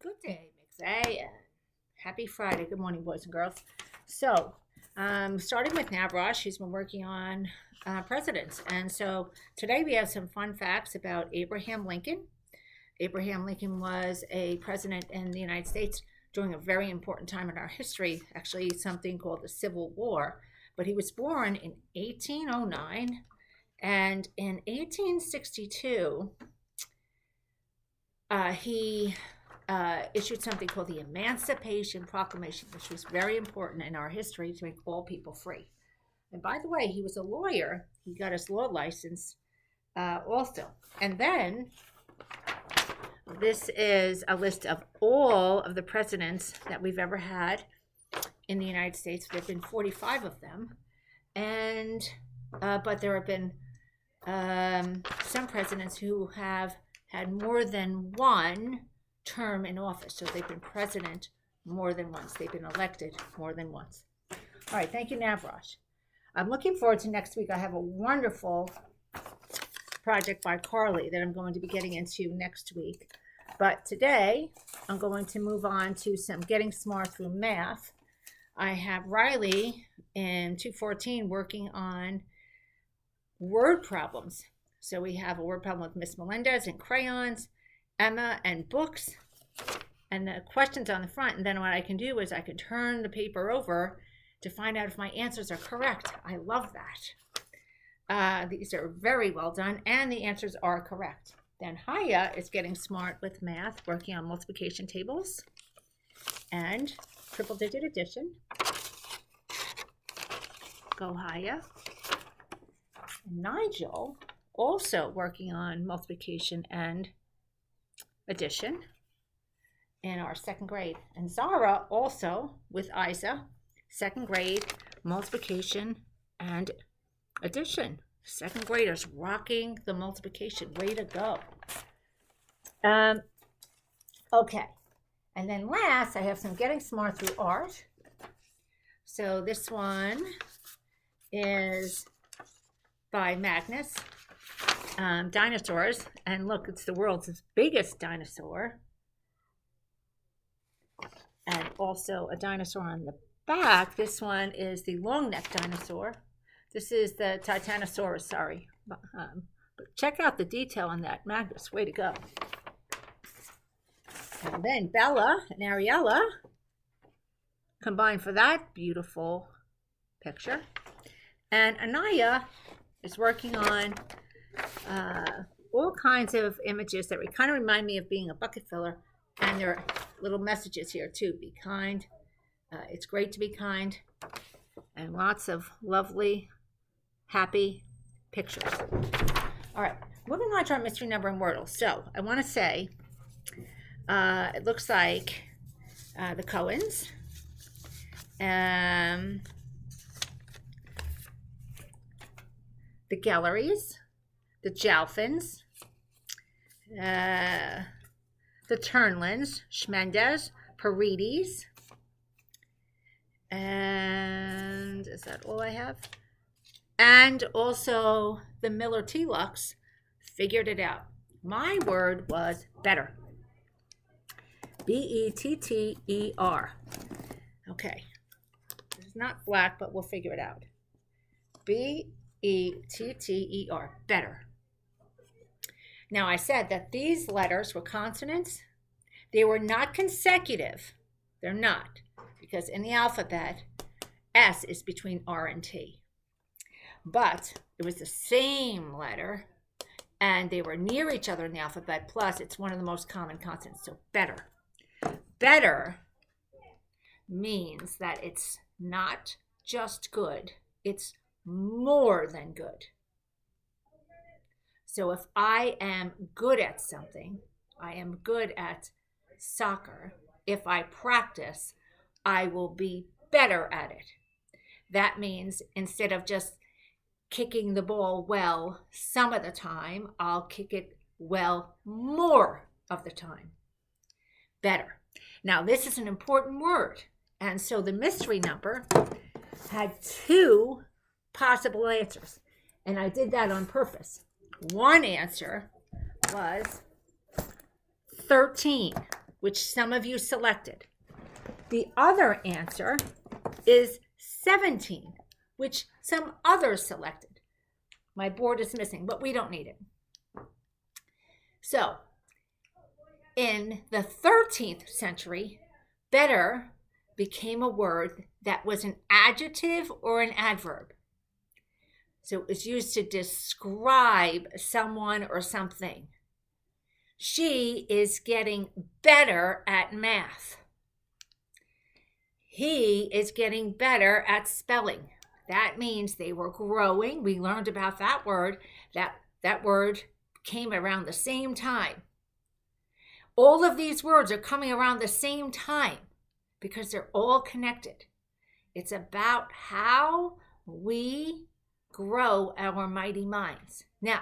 Good day, McVeigh, and happy Friday. Good morning, boys and girls. So, starting with Navrosh, he's been working on presidents. And so today we have some fun facts about Abraham Lincoln. Abraham Lincoln was a president in the United States during a very important time in our history, actually, something called the Civil War. But he was born in 1809, and in 1862, he issued something called the Emancipation Proclamation, which was very important in our history to make all people free. And by the way, he was a lawyer. He got his law license also. And then this is a list of all of the presidents that we've ever had in the United States. There have been 45 of them. And but there have been some presidents who have had more than one term in office. So they've been president more than once. They've been elected more than once. All right, thank you, Navrosh. I'm looking forward to next week. I have a wonderful project by Carly that I'm going to be getting into next week. But today, I'm going to move on to some getting smart through math. I have Riley in 214 working on word problems. So we have a word problem with Miss Melendez and crayons, Emma and books, and the questions on the front. And then what I can do is I can turn the paper over to find out if my answers are correct. I love that. These are very well done, and the answers are correct. Then Haya is getting smart with math, working on multiplication tables and triple digit addition. Go Haya. And Nigel also working on multiplication and addition in our second grade. And Zara also with Isa, second grade, multiplication and addition. Second graders rocking the multiplication. Way to go. Okay. And then last, I have some getting smart through art. So this one is by Magnus. Dinosaurs, and look, it's the world's biggest dinosaur, and also a dinosaur on the back. This one is the long neck dinosaur. This is the Titanosaurus, sorry. But check out the detail on that. Magnus, way to go. And then Bella and Ariella combined for that beautiful picture. And Anaya is working on all kinds of images that kind of remind me of being a bucket filler, and there are little messages here too. Be kind. It's great to be kind, and lots of lovely, happy pictures. All right, moving on to our mystery number and Wordle. So I want to say it looks like the Cohens, the Galleries, the Jalfins, the Turnlins, Schmendez, Paredes, and is that all I have? And also the Miller T-Lux figured it out. My word was better. B-E-T-T-E-R. Okay. It's not black, but we'll figure it out. B-E-T-T-E-R. Better. Now, I said that these letters were consonants. They were not consecutive. They're not, because in the alphabet, S is between R and T. But it was the same letter, and they were near each other in the alphabet, plus it's one of the most common consonants, so better. Better means that it's not just good, it's more than good. So if I am good at something, I am good at soccer. If I practice, I will be better at it. That means instead of just kicking the ball well some of the time, I'll kick it well more of the time. Better. Now, this is an important word. And so the mystery number had two possible answers. And I did that on purpose. One answer was 13, which some of you selected. The other answer is 17, which some others selected. My board is missing, but we don't need it. So, in the 13th century, better became a word that was an adjective or an adverb. So it was used to describe someone or something. She is getting better at math. He is getting better at spelling. That means they were growing. We learned about that word. That word came around the same time. All of these words are coming around the same time because they're all connected. It's about how we grow our mighty minds. Now,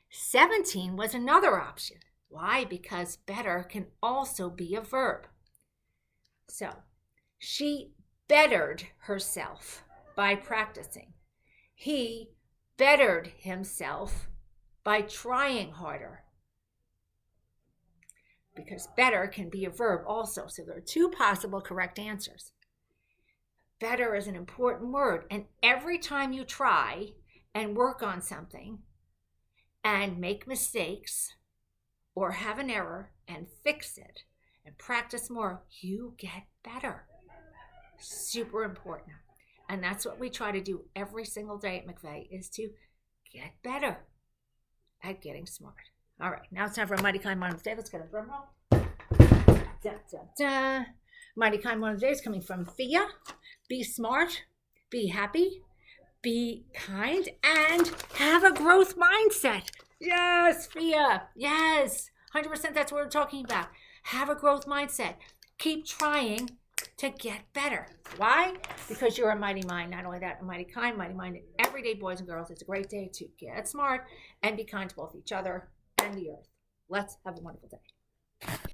17 was another option. Why? Because better can also be a verb. So, she bettered herself by practicing. He bettered himself by trying harder. Because better can be a verb also. So there are two possible correct answers. Better is an important word. And every time you try and work on something and make mistakes or have an error and fix it and practice more, you get better. Super important. And that's what we try to do every single day at McVeigh, is to get better at getting smart. All right, now it's time for a Mighty Kind Moment of the Day. Let's get a drum roll. Da, da, da. Mighty Kind Moment of the Day is coming from Fia. Be smart, be happy, be kind, and have a growth mindset. Yes, Fia. Yes, 100% that's what we're talking about. Have a growth mindset. Keep trying to get better. Why? Because you're a mighty mind. Not only that, a mighty kind, mighty minded, everyday boys and girls. It's a great day to get smart and be kind to both each other and the earth. Let's have a wonderful day.